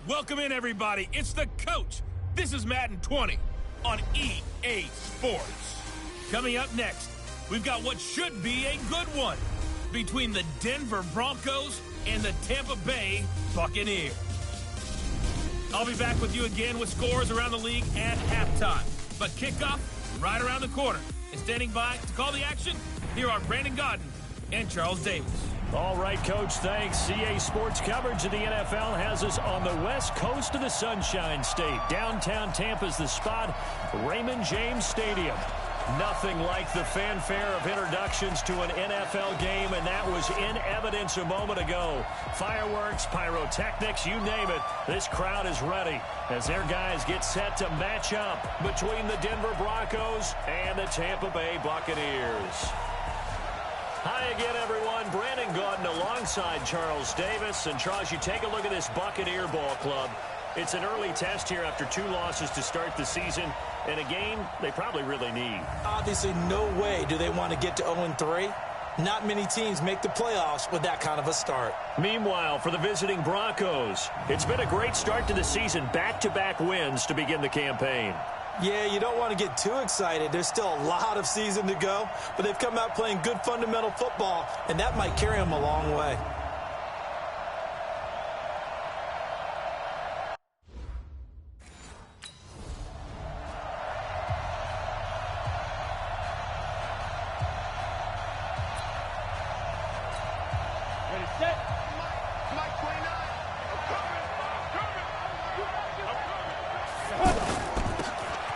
Welcome in, everybody. It's the coach. This is Madden 20 on EA Sports. Coming up next, we've got what should be a good one between the Denver Broncos and the Tampa Bay Buccaneers. I'll be back with you again with scores around the league at halftime. But kickoff right around the corner. And standing by to call the action, here are Brandon Godden and Charles Davis. All right, Coach, thanks. CA Sports coverage of the NFL has us on the west coast of the Sunshine State. Downtown Tampa's the spot, Raymond James Stadium. Nothing like the fanfare of introductions to an NFL game, and that was in evidence a moment ago. Fireworks, pyrotechnics, you name it. This crowd is ready as their guys get set to match up between the Denver Broncos and the Tampa Bay Buccaneers. Hi again, everyone. Brandon Godden alongside Charles Davis. And, Charles, you take a look at this Buccaneer ball club. It's an early test here after 2 losses to start the season, and a game they probably really need. Obviously, no way do they want to get to 0-3. Not many teams make the playoffs with that kind of a start. Meanwhile, for the visiting Broncos, it's been a great start to the season. Back-to-back wins to begin the campaign. Yeah, you don't want to get too excited. There's still a lot of season to go, but they've come out playing good fundamental football, and that might carry them a long way. Ready, set. Mike 29.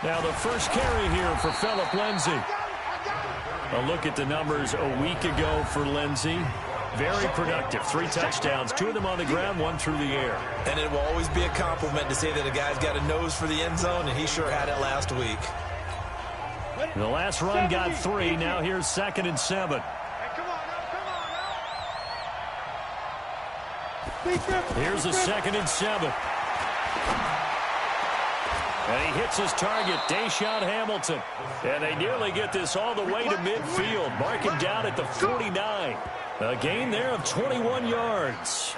Now the first carry here for Phillip Lindsay. A look at the numbers a week ago for Lindsay. Very productive. 3 touchdowns, 2 of them on the ground, 1 through the air. And it will always be a compliment to say that a guy's got a nose for the end zone, and he sure had it last week. The last run got 3. Now here's 2nd and 7. Here's a 2nd and 7. And he hits his target, Deshaun Hamilton. And they nearly get this all the way to midfield. Mark him down at the 49. A gain there of 21 yards.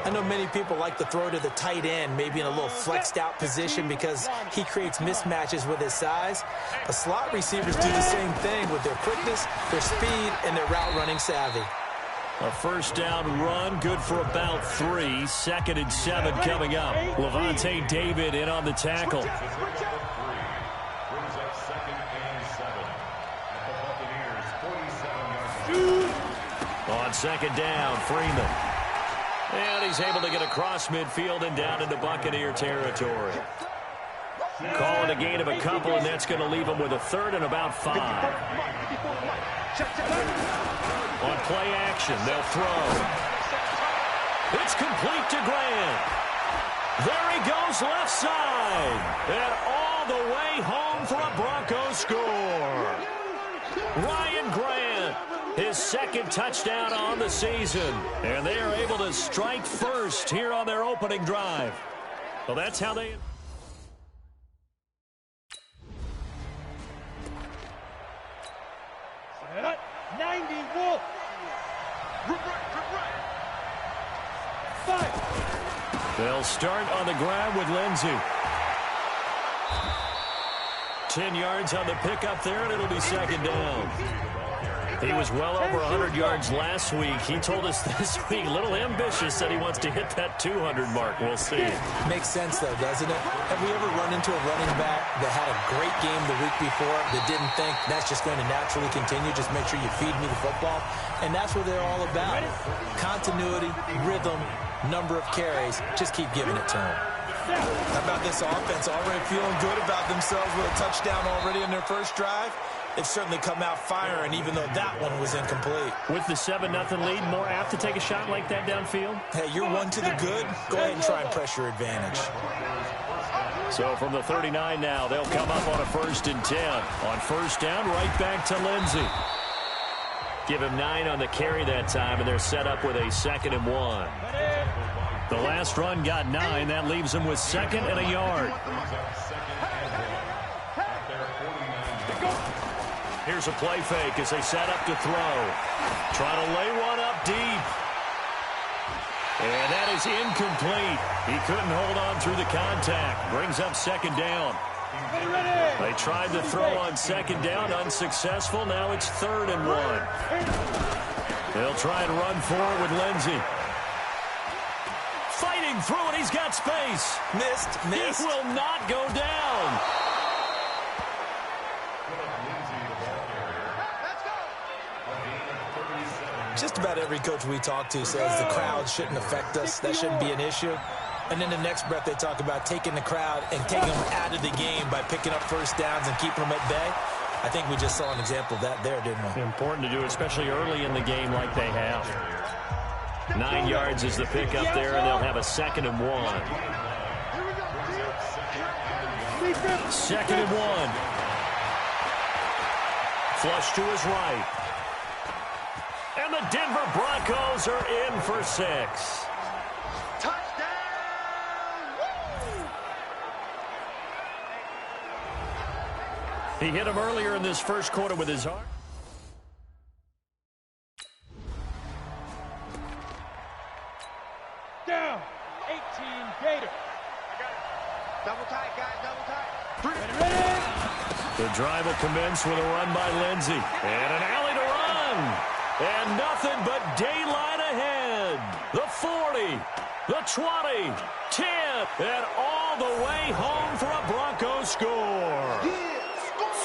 I know many people like to throw to the tight end, maybe in a little flexed out position because he creates mismatches with his size. But slot receivers do the same thing with their quickness, their speed, and their route running savvy. A first down run, good for about 3. 2nd and 7 coming up. Levante David in on the tackle. On 2nd down, Freeman. And he's able to get across midfield and down into Buccaneer territory. Call it a gain of a couple, and that's going to leave him with a 3rd and about 5. On play action, they'll throw. It's complete to Grant. There he goes left side. And all the way home for a Broncos score. Ryan Grant, his 2nd touchdown on the season. And they are able to strike first here on their opening drive. Well, that's how they... Set. 90 Wolf. Five. They'll start on the ground with Lindsay. 10 yards on the pickup there, and it'll be 2nd down. He was well over 100 yards last week. He told us this week, a little ambitious, that he wants to hit that 200 mark. We'll see. Makes sense, though, doesn't it? Have we ever run into a running back that had a great game the week before that didn't think that's just going to naturally continue? Just make sure you feed me the football. And that's what they're all about. Continuity, rhythm, number of carries. Just keep giving it to them. How about this offense already feeling good about themselves with a touchdown already in their first drive? They've certainly come out firing, even though that one was incomplete. With the 7-0 lead, more apt to take a shot like that downfield? Hey, you're one to the good. Go ahead and try and press your advantage. So from the 39 now, they'll come up on a 1st and 10. On 1st down, right back to Lindsay. Give him 9 on the carry that time, and they're set up with a 2nd and 1. The last run got 9. That leaves him with 2nd and a yard. Here's a play fake as they set up to throw. Try to lay one up deep. And that is incomplete. He couldn't hold on through the contact. Brings up second down. They tried to throw on second down, unsuccessful. Now it's 3rd and 1. They'll try and run forward with Lindsey. Fighting through it, he's got space. Missed. He will not go down. Just about every coach we talk to says the crowd shouldn't affect us. That shouldn't be an issue. And then the next breath they talk about taking the crowd and taking them out of the game by picking up first downs and keeping them at bay. I think we just saw an example of that there, didn't we? Important to do, especially early in the game like they have. 9 yards is the pickup there, and they'll have a 2nd and 1. 2nd and 1. Flush to his right. And the Denver Broncos are in for 6. He hit him earlier in this first quarter with his arm. Down. 18 Gator. Double tight, guys, double tight. Ready. The drive will commence with a run by Lindsey. And an alley to run. And nothing but daylight ahead. The 40, the 20, 10, and all the way home for a Broncos score.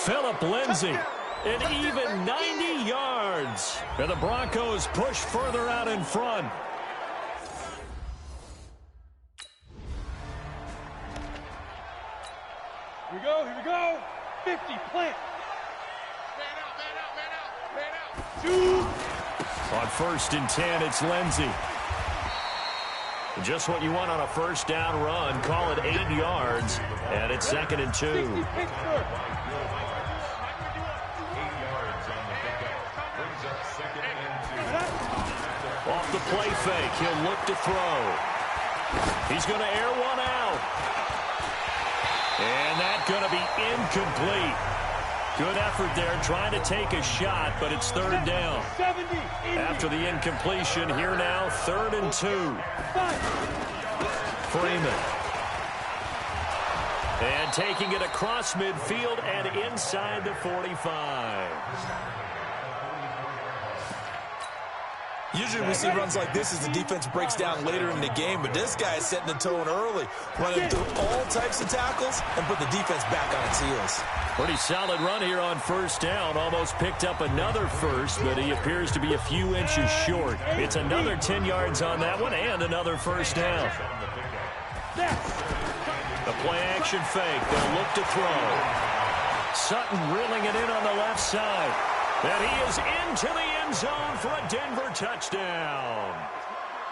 Phillip Lindsey, an even 90 yards. And the Broncos push further out in front. Here we go. 50, plant. Man out. On 1st and 10, it's Lindsey. Just what you want on a first down run. Call it 8 yards. And it's 2nd and 2. 60, Pittsburgh. Off the play fake, he'll look to throw. He's going to air one out. And that's going to be incomplete. Good effort there, trying to take a shot, but it's 3rd down. 70, After the incompletion, here now, 3rd and 2. Freeman. And taking it across midfield and inside the 45. Usually we see runs like this as the defense breaks down later in the game, but this guy is setting the tone early, running through all types of tackles and put the defense back on its heels. Pretty solid run here on first down. Almost picked up another first, but he appears to be a few inches short. It's another 10 yards on that one and another first down. The play action fake. They'll look to throw. Sutton reeling it in on the left side. And he is into the end zone for a Denver touchdown.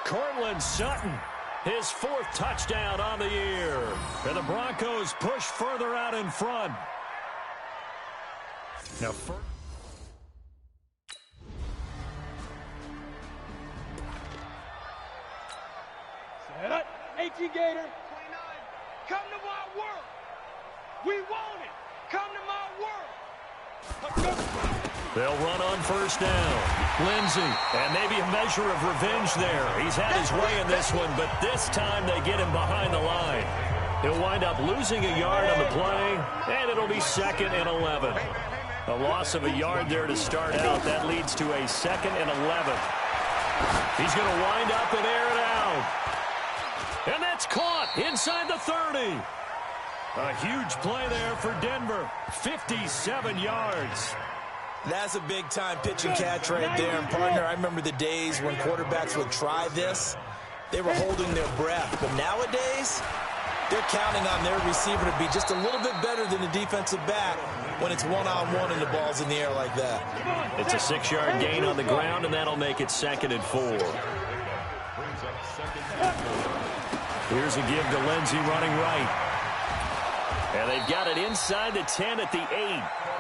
Cortland Sutton, his 4th touchdown on the year. And the Broncos push further out in front. Now, Set up. 18 Gator. 29. Come to my work. We want it. Come to my work. they'll run on first down. Lindsey, and maybe a measure of revenge there. He's had his way in this one, but this time they get him behind the line. He'll wind up losing a yard on the play, and it'll be 2nd and 11. A loss of a yard there to start out. That leads to a 2nd and 11. He's going to wind up and air it out. And that's caught inside the 30. A huge play there for Denver. 57 yards. That's a big-time pitch and catch right there. And, partner, I remember the days when quarterbacks would try this. They were holding their breath. But nowadays, they're counting on their receiver to be just a little bit better than the defensive back when it's one-on-one and the ball's in the air like that. It's a 6-yard gain on the ground, and that'll make it 2nd and 4. Here's a give to Lindsey running right. And they've got it inside the 10 at the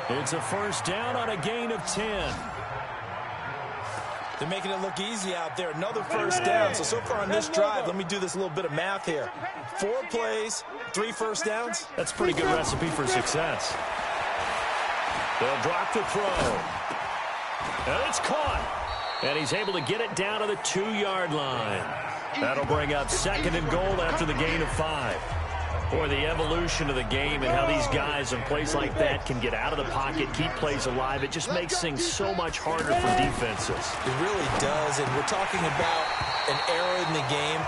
8. It's a first down on a gain of 10. They're making it look easy out there. Another first down. So far on this drive, let me do this little bit of math here. 4 plays, 3 first downs. That's a pretty good recipe for success. They'll drop the throw. And it's caught. And he's able to get it down to the 2-yard line. That'll bring up 2nd and goal after the gain of 5. Boy, the evolution of the game and how these guys in plays like that can get out of the pocket, keep plays alive, it just makes things so much harder for defenses. It really does, and we're talking about an era in the game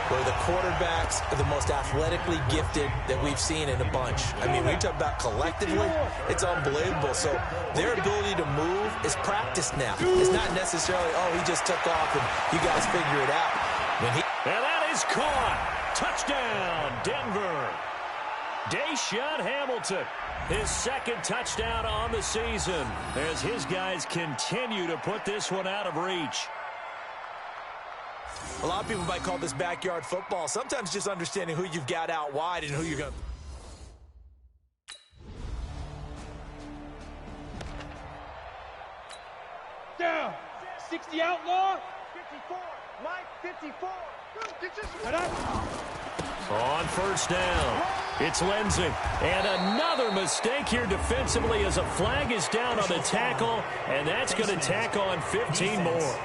where the quarterbacks are the most athletically gifted that we've seen in a bunch. I mean, when you talk about collectively, it's unbelievable. So their ability to move is practiced now. It's not necessarily, oh, he just took off and you guys figure it out. And that is caught. Touchdown, Denver. Deshaun Hamilton, his 2nd touchdown on the season as his guys continue to put this one out of reach. A lot of people might call this backyard football. Sometimes just understanding who you've got out wide and who you're going to... Down. 60 outlaw. 54. Mike, 54. Get this one. On 1st down, it's Lindsey. And another mistake here defensively as a flag is down on the tackle, and that's going to tack on 15 more.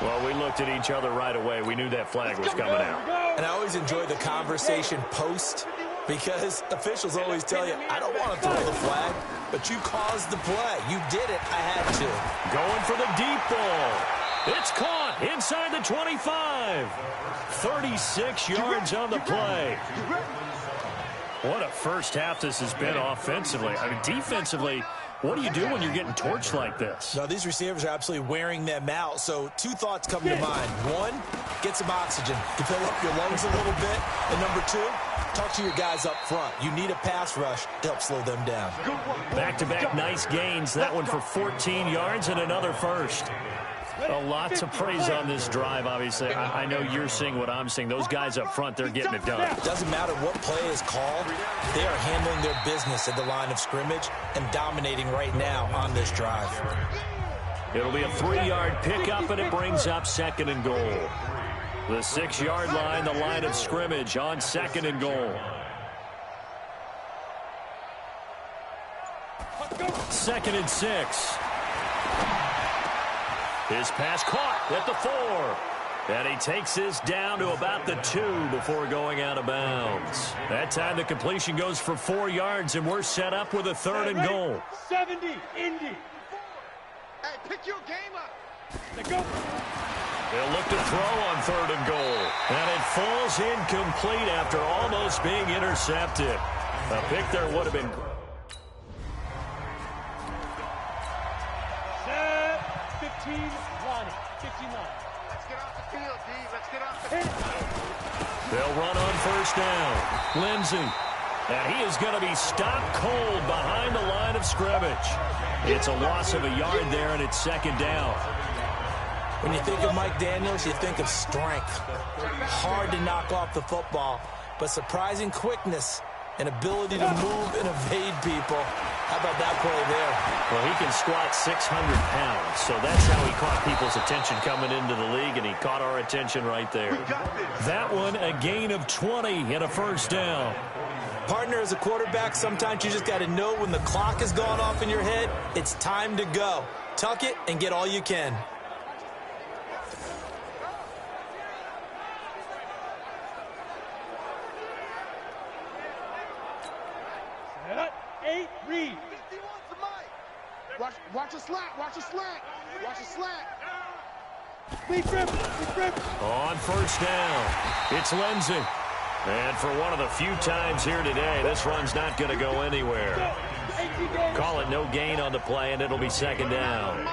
Well, we looked at each other right away. We knew that flag was coming out. And I always enjoy the conversation post because officials always tell you, I don't want to throw the flag, but you caused the play. You did it. I had to. Going for the deep ball. It's caught inside the 25. 36 yards on the play. What a first half this has been offensively. I mean, defensively, what do you do when you're getting torched like this? No, these receivers are absolutely wearing them out. So 2 thoughts come to mind. 1, get some oxygen to fill up your lungs a little bit. And number 2, talk to your guys up front. You need a pass rush to help slow them down. Back-to-back nice gains. That one for 14 yards and another first. A lot to praise on this drive, obviously. I know you're seeing what I'm seeing. Those guys up front, they're getting it done. It doesn't matter what play is called. They are handling their business at the line of scrimmage and dominating right now on this drive. It'll be a 3-yard pickup, and it brings up 2nd and goal. The 6-yard line, the line of scrimmage on 2nd and goal. 2nd and 6. His pass caught at the 4. And he takes this down to about the 2 before going out of bounds. That time the completion goes for 4 yards, and we're set up with a 3rd and goal. 70, Indy. Hey, pick your game up. Let's go. They'll look to throw on 3rd and goal. And it falls incomplete after almost being intercepted. A pick there would have been... Set. 15, line. 15 line. Let's get off the field, D. Let's get off the field. They'll run on 1st down. Lindsey. And he is going to be stopped cold behind the line of scrimmage. It's a loss of a yard there, and it's 2nd down. When you think of Mike Daniels, you think of strength. Hard to knock off the football, but surprising quickness and ability to move and evade people. How about that play there? Well, he can squat 600 pounds, so that's how he caught people's attention coming into the league, and he caught our attention right there. That one, a gain of 20 and a 1st down. Partner, as a quarterback, sometimes you just got to know when the clock has gone off in your head, it's time to go. Tuck it and get all you can. Set. 8, read. Watch a slant. Watch a slant. Watch a slant. Lead grip. On 1st down, it's Lindsey. And for one of the few times here today, this run's not going to go anywhere. Call it no gain on the play, and it'll be 2nd down.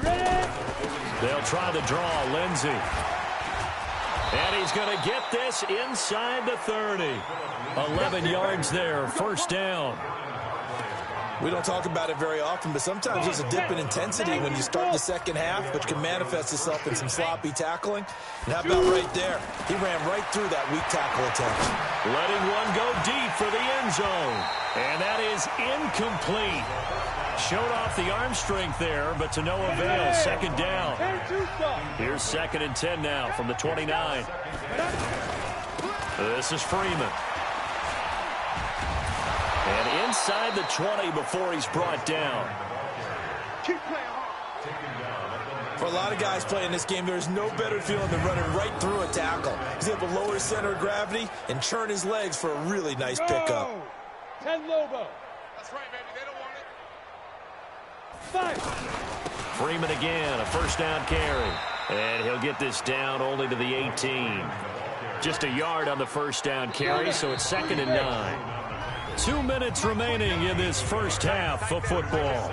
Ready. They'll try to draw Lindsey. And he's going to get this inside the 30. 11 yards there, 1st down. We don't talk about it very often, but sometimes there's a dip in intensity when you start the 2nd half, which can manifest itself in some sloppy tackling. And how about right there? He ran right through that weak tackle attempt. Letting one go deep for the end zone. And that is incomplete. Showed off the arm strength there, but to no avail. 2nd down. Here's 2nd and 10 now from the 29. This is Freeman. And inside the 20 before he's brought down. Keep playing hard. For a lot of guys playing this game, there's no better feeling than running right through a tackle. He's able to lower his center of gravity and churn his legs for a really nice pickup. 10 Lobo. That's right, baby. They don't want it. 5. Freeman again, a first down carry. And he'll get this down only to the 18. Just a yard on the first down carry, so it's 2nd and 9. 2 minutes remaining in this first half of football.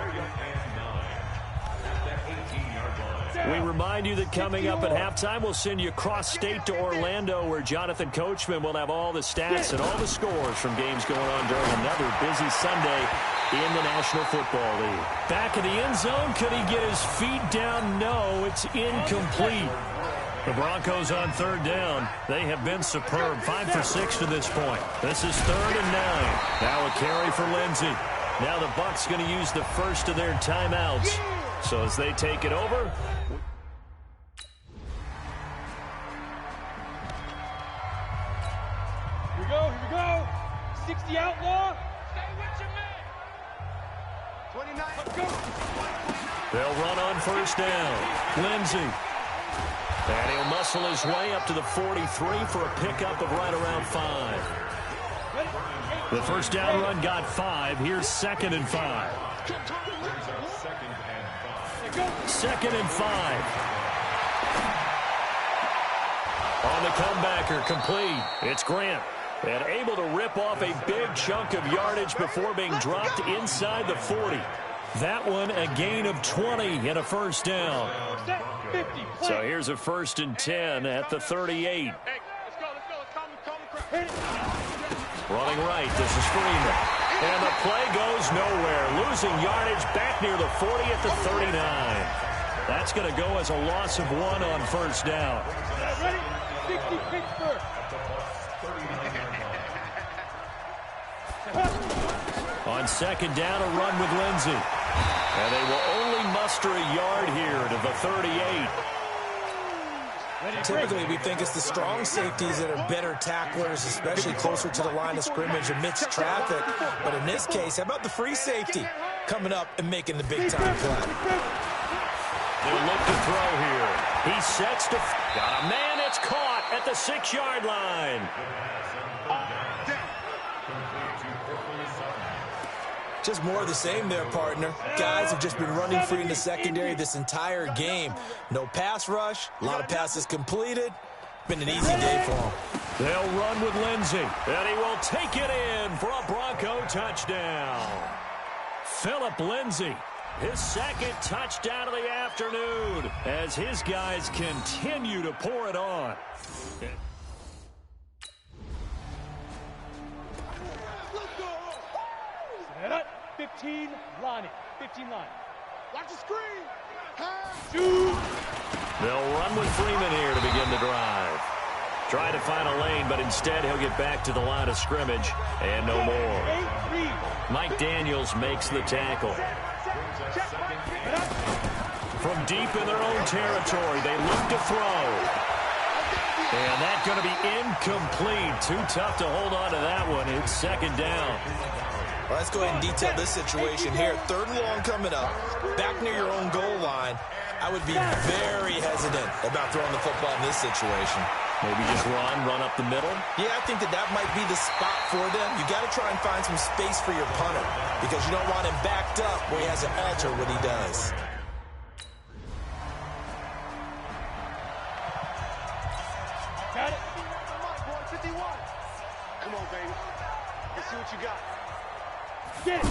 We remind you that coming up at halftime, we'll send you cross-state to Orlando, where Jonathan Coachman will have all the stats and all the scores from games going on during another busy Sunday in the National Football League. Back in the end zone, could he get his feet down? No, it's incomplete. The Broncos on 3rd down. They have been superb. 5 for 6 to this point. This is 3rd and 9. Now a carry for Lindsey. Now the Bucs going to use the first of their timeouts. So as they take it over, Here we go. 60 outlaw. Stay with your man. 29. Let's go. they'll run on 1st down. Lindsey. And he'll muscle his way up to the 43 for a pickup of right around 5. The first down run got 5. Here's 2nd and 5. 2nd and 5. On the comebacker, complete. It's Grant. And able to rip off a big chunk of yardage before being dropped inside the 40. That one a gain of 20 and a first down. 50. So here's a 1st and 10 at the 38. Hey, let's go. Let's calm the crowd. Running right, this is Freeman. And the play goes nowhere. Losing yardage back near the 40 at the 39. That's going to go as a loss of 1 on 1st down. Ready? 60 Pittsburgh. On 2nd down, a run with Lindsey. And they will only muster a yard here to the 38. Typically, we think it's the strong safeties that are better tacklers, especially closer to the line of scrimmage amidst traffic. But in this case, how about the free safety coming up and making the big-time play? They'll look to throw here. He sets to... Got a man. It's caught at the 6-yard line. Just more of the same there, partner. Guys have just been running free in the secondary this entire game. No pass rush, a lot of passes completed. Been an easy day for them. They'll run with Lindsey, and he will take it in for a Bronco touchdown. Philip Lindsey, his 2nd touchdown of the afternoon, as his guys continue to pour it on. 15 line. 15 line. Watch the screen. Shoot. They'll run with Freeman here to begin the drive. Try to find a lane, but instead he'll get back to the line of scrimmage and no more. Mike Daniels makes the tackle. From deep in their own territory, they look to throw. And that's going to be incomplete. Too tough to hold on to that one. It's 2nd down. Well, let's go ahead and detail this situation here. 3rd and long coming up, back near your own goal line. I would be very hesitant about throwing the football in this situation. Maybe just run up the middle? Yeah, I think that might be the spot for them. You got to try and find some space for your punter because you don't want him backed up where he has to alter what he does. Got it. 51. Come on, baby. Let's see what you got. Get it.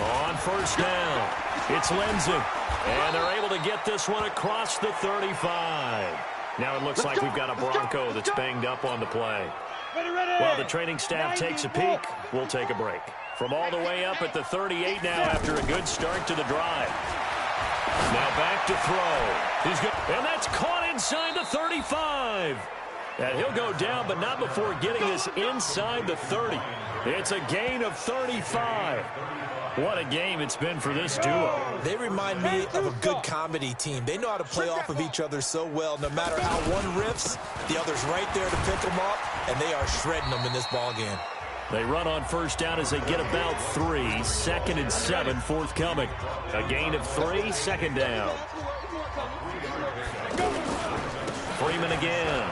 On 1st down, it's Lindsey. And they're able to get this one across the 35. Now it looks like we've got a Bronco that's banged up on the play. Ready. While the training staff takes a peek, we'll take a break. From all the way up at the 38 now after a good start to the drive. Now back to throw. He's good. And that's caught inside the 35. And he'll go down, but not before getting this inside the 30. It's a gain of 35. What a game it's been for this duo. They remind me of a good comedy team. They know how to play off of each other so well. No matter how one riffs, the other's right there to pick them up, and they are shredding them in this ball game. They run on 1st down as they get about 3. 2nd and 7 forthcoming. A gain of 3, 2nd down. Freeman again.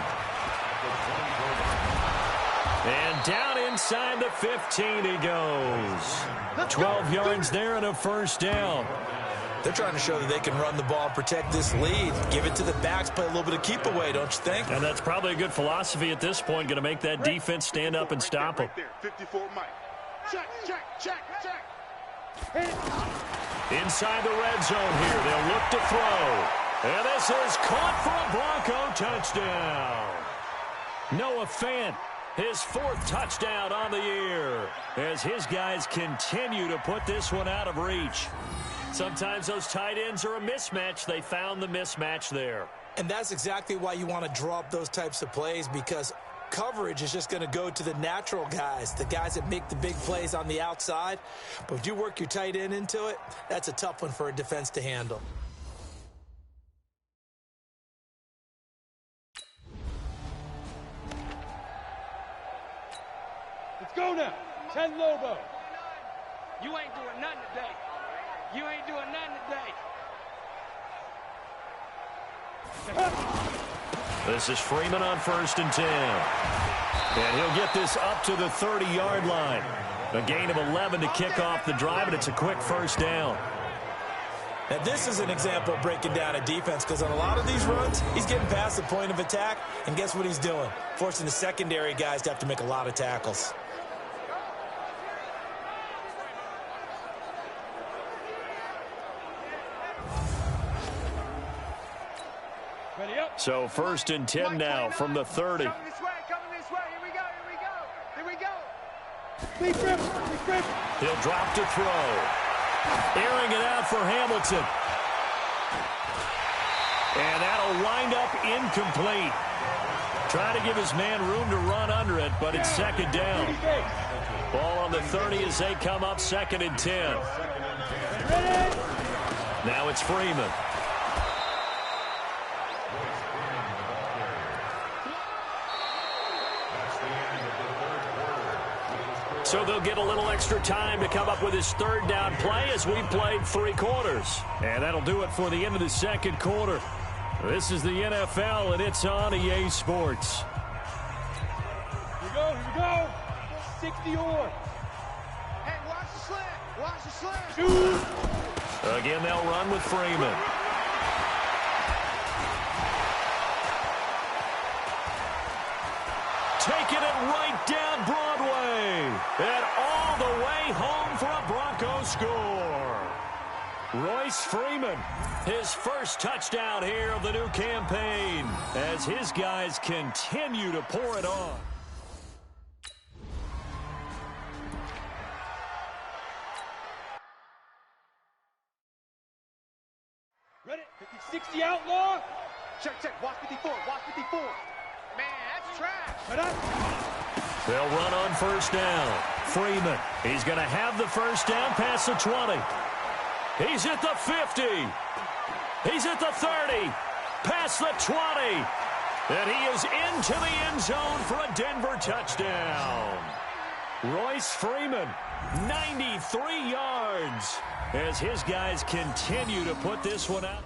And down inside the 15 he goes. 12 yards there and a first down. They're trying to show that they can run the ball and protect this lead. Give it to the backs, play a little bit of keep away, don't you think? And that's probably a good philosophy at this point. Going to make that defense stand up and stop them. 54 Mike. Check. Inside the red zone here. They'll look to throw. And this is caught for a Bronco touchdown. Noah Fant, his 4th touchdown on the year, as his guys continue to put this one out of reach. Sometimes those tight ends are a mismatch. They found the mismatch there. And that's exactly why you want to draw up those types of plays, because coverage is just going to go to the natural guys, the guys that make the big plays on the outside. But if you work your tight end into it, that's a tough one for a defense to handle. Let's go now. 10 Lobo. You ain't doing nothing today. You ain't doing nothing today. This is Freeman on 1st and 10. And he'll get this up to the 30-yard line. A gain of 11 to kick off the drive, and it's a quick first down. Now, this is an example of breaking down a defense, because on a lot of these runs, he's getting past the point of attack, and guess what he's doing? Forcing the secondary guys to have to make a lot of tackles. So 1st and 10 now from the 30. Coming this way. Here we go. Big grip. He'll drop to throw. Airing it out for Hamilton. And that'll wind up incomplete. Trying to give his man room to run under it, but it's 2nd down. Ball on the 30 as they come up 2nd and 10. Now it's Freeman. So they'll get a little extra time to come up with his 3rd down play as we've played 3 quarters. And that'll do it for the end of the 2nd quarter. This is the NFL, and it's on EA Sports. Here we go. 60 or. Hey, watch the slant. Shoot. Again, they'll run with Freeman. Taking it right down Broadway. And all the way home for a Broncos score. Royce Freeman, his 1st touchdown here of the new campaign, as his guys continue to pour it on. Ready? 60 outlaw. Check. Watch 54. Man, that's trash. Right up. They'll run on 1st down. Freeman, he's going to have the 1st down past the 20. He's at the 50. He's at the 30. Past the 20. And he is into the end zone for a Denver touchdown. Royce Freeman, 93 yards, as his guys continue to put this one out.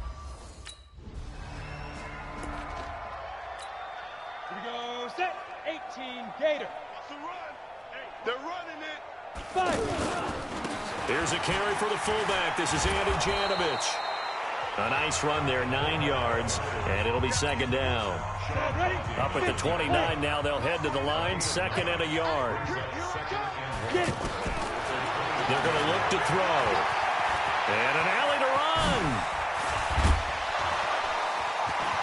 Here we go. Set. 18 Gator. They're running it. 5. Here's a carry for the fullback. This is Andy Janovich. A nice run there, 9 yards, and it'll be 2nd down. Up at the 29 now, they'll head to the line, 2nd and a yard. They're going to look to throw. And an alley to run.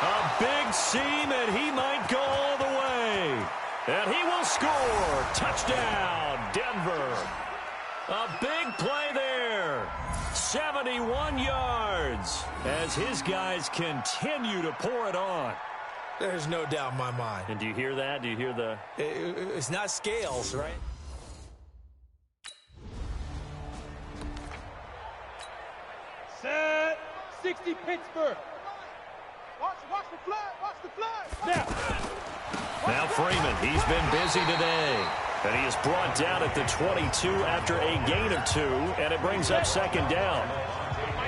A big seam, and he might go all the way. And he will score. Touchdown, Denver. A big play there. 71 yards as his guys continue to pour it on. There's no doubt in my mind. And do you hear that? Do you hear the... It's not scales, right? Set. 60 Pittsburgh. Watch the flood. Now Freeman, he's been busy today. And he is brought down at the 22 after a gain of 2, and it brings up 2nd down.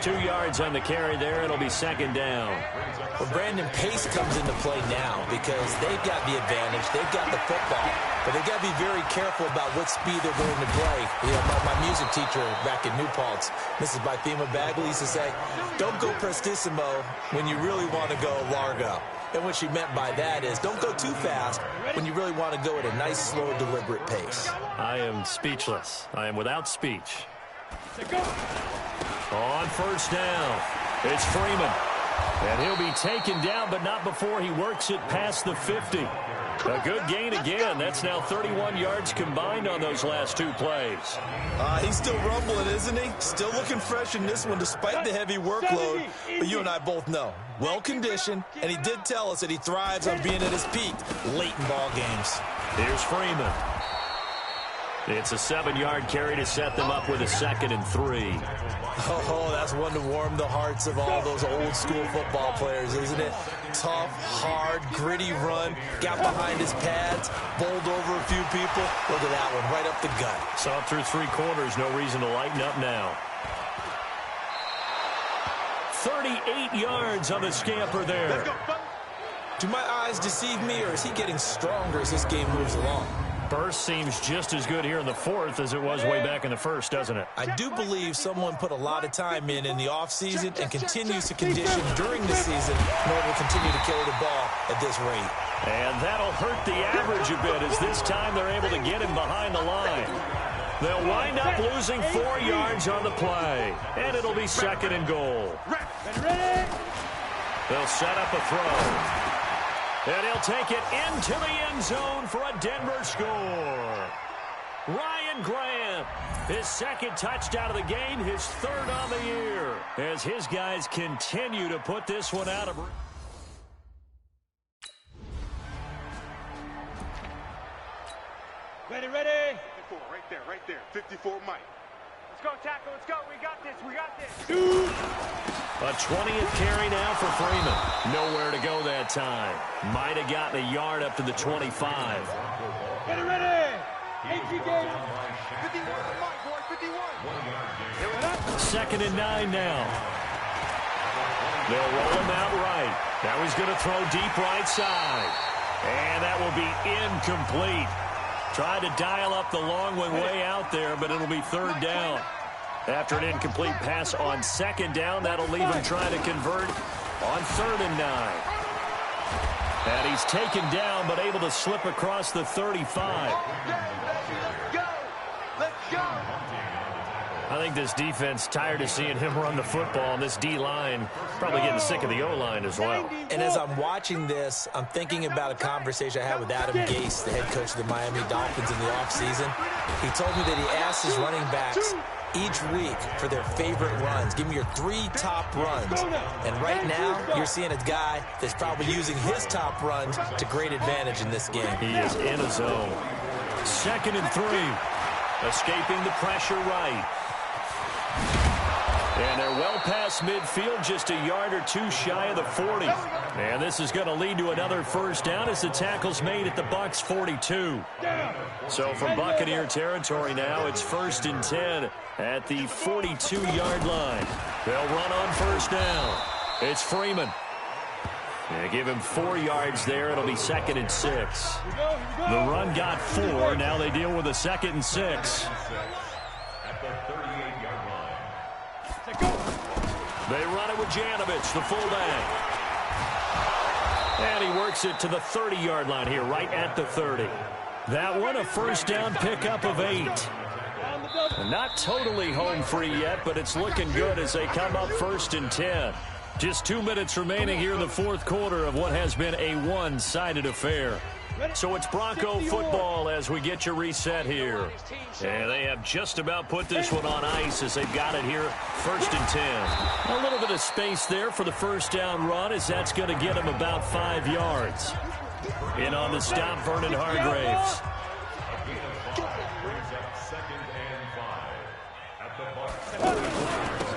2 yards on the carry there. It'll be second down. Well, Brandon, pace comes into play now because they've got the advantage. They've got the football, but they've got to be very careful about what speed they're going to play. You know, my music teacher back in New Paltz, Mrs. Bythema Bagley, used to say, don't go prestissimo when you really want to go largo. And what she meant by that is don't go too fast when you really want to go at a nice, slow, deliberate pace. I am speechless. I am without speech. On first down, it's Freeman. And he'll be taken down, but not before he works it past the 50. A good gain again. That's now 31 yards combined on those last 2 plays. He's still rumbling, isn't he? Still looking fresh in this one despite the heavy workload. But you and I both know, well-conditioned, and he did tell us that he thrives on being at his peak late in ball games. Here's Freeman. It's a 7-yard carry to set them up with a 2nd and 3. Oh, that's one to warm the hearts of all those old-school football players, isn't it? Tough, hard, gritty run, got behind his pads, bowled over a few people. Look at that one, right up the gut. Saw through 3 quarters, no reason to lighten up now. 38 yards on the scamper there. Do my eyes deceive me, or is he getting stronger as this game moves along? Burst seems just as good here in the 4th as it was way back in the 1st, doesn't it? I do believe someone put a lot of time in the offseason and continues to condition during the season in order to continue to carry the ball at this rate. And that'll hurt the average a bit as this time they're able to get him behind the line. They'll wind up losing 4 yards on the play, and it'll be 2nd and goal. They'll set up a throw. And he'll take it into the end zone for a Denver score. Ryan Grant, his 2nd touchdown of the game, his 3rd on the year, as his guys continue to put this one out of reach. Ready. 54, right there. 54, Mike. Let's go, tackle, let's go. We got this. A 20th carry now for Freeman. Nowhere to go that time. Might have gotten a yard up to the 25. Ready. 18 games. 51, Mike, boy, 51. 2nd and 9 now. They'll roll him out right. Now he's going to throw deep right side. And that will be incomplete. Tried to dial up the long one way out there, but it'll be 3rd down. After an incomplete pass on 2nd down, that'll leave him trying to convert on 3rd and 9. And he's taken down, but able to slip across the 35. Let's go. I think this defense tired of seeing him run the football, and this D-line probably getting sick of the O-line as well. And as I'm watching this, I'm thinking about a conversation I had with Adam Gase, the head coach of the Miami Dolphins in the offseason. He told me that he asked his running backs each week for their favorite runs. Give me your 3 top runs. And right now, you're seeing a guy that's probably using his top runs to great advantage in this game. He is in a zone. 2nd and 3. Escaping the pressure right. And they're well past midfield, just a yard or 2 shy of the 40. And this is going to lead to another 1st down as the tackle's made at the Bucs 42. So from Buccaneer territory now, it's 1st and 10 at the 42-yard line. They'll run on 1st down. It's Freeman. They give him 4 yards there. It'll be 2nd and 6. The run got 4. Now they deal with a 2nd and 6. They run it with Janovich, the fullback. And he works it to the 30-yard line here, right at the 30. That one, a 1st down pickup of 8. Not totally home free yet, but it's looking good as they come up 1st and 10. Just 2 minutes remaining here in the 4th quarter of what has been a one-sided affair. So it's Bronco football as we get you reset here. And they have just about put this one on ice as they've got it here, 1st and 10. A little bit of space there for the 1st down run as that's going to get them about 5 yards. In on the stop, Vernon Hargraves.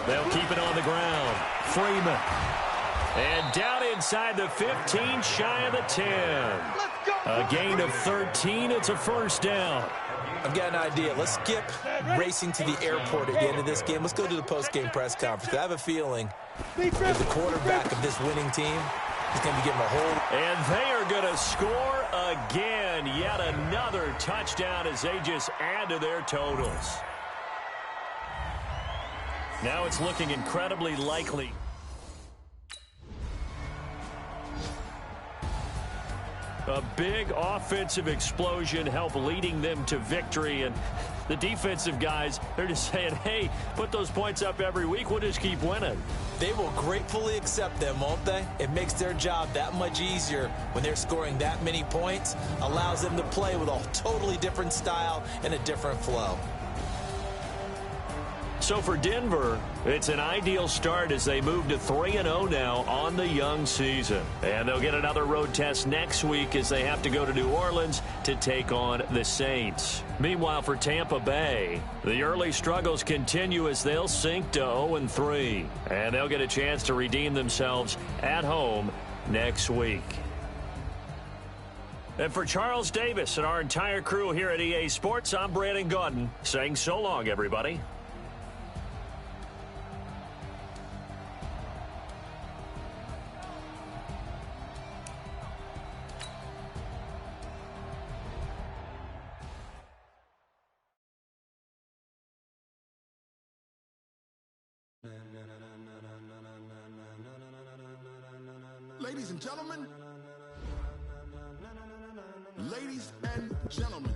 They'll keep it on the ground. Freeman. And down inside the 15, shy of the 10. A gain of 13. It's a 1st down. I've got an idea. Let's skip racing to the airport at the end of this game. Let's go to the post-game press conference. I have a feeling that the quarterback of this winning team is going to be given a whole... And they are going to score again. Yet another touchdown as they just add to their totals. Now it's looking incredibly likely. A big offensive explosion helped leading them to victory. And the defensive guys, they're just saying, hey, put those points up every week. We'll just keep winning. They will gratefully accept them, won't they? It makes their job that much easier when they're scoring that many points. Allows them to play with a totally different style and a different flow. So for Denver, it's an ideal start as they move to 3-0 now on the young season. And they'll get another road test next week as they have to go to New Orleans to take on the Saints. Meanwhile, for Tampa Bay, the early struggles continue as they'll sink to 0-3. And they'll get a chance to redeem themselves at home next week. And for Charles Davis and our entire crew here at EA Sports, I'm Brandon Gaudin saying so long, everybody. Ladies and gentlemen, ladies and gentlemen.